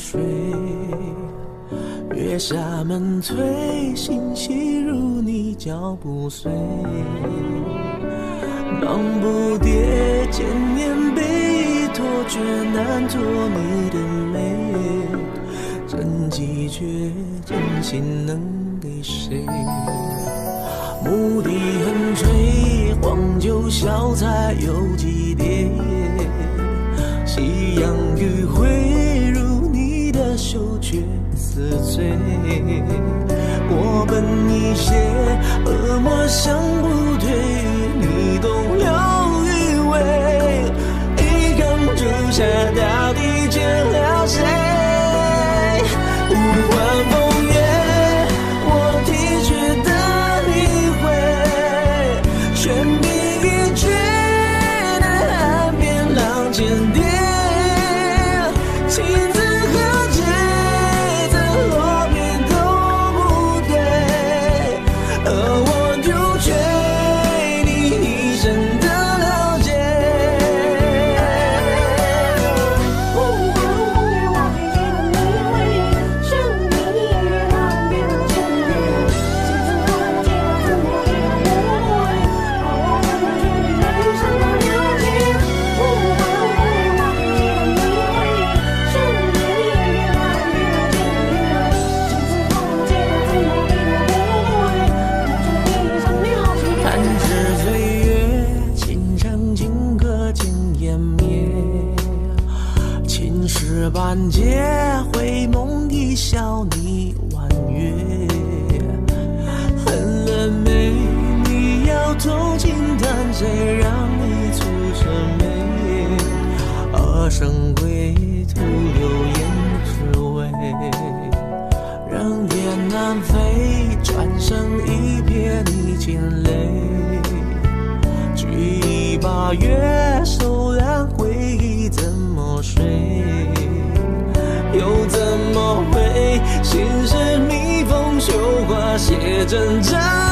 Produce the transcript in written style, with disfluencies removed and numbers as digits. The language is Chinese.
睡。月下门推，心细如你脚步碎。忙不迭，千年被托，却难托你的泪。真迹绝，真心能给谁？牧笛横吹，黄酒小菜有几碟？夕阳余晖，如你的羞却似醉。我本一些，恶魔想不退，你懂有余味。一缸朱砂，到底欠了谁？无关风月，我体恤的理会，全凭一句的岸边浪尖叠，情字和节奏落笔都不对，而我就追你一生的了解。弹指岁月，情长情歌尽湮灭，青石板结，回眸一笑你婉约。恨了没？你要同情但谁让你出这眉？二生归，徒留胭脂味。让雁南飞，转身一瞥你惊泪。举一把月，手染回忆怎么睡？又怎么会？心事蜜蜂绣花写真章。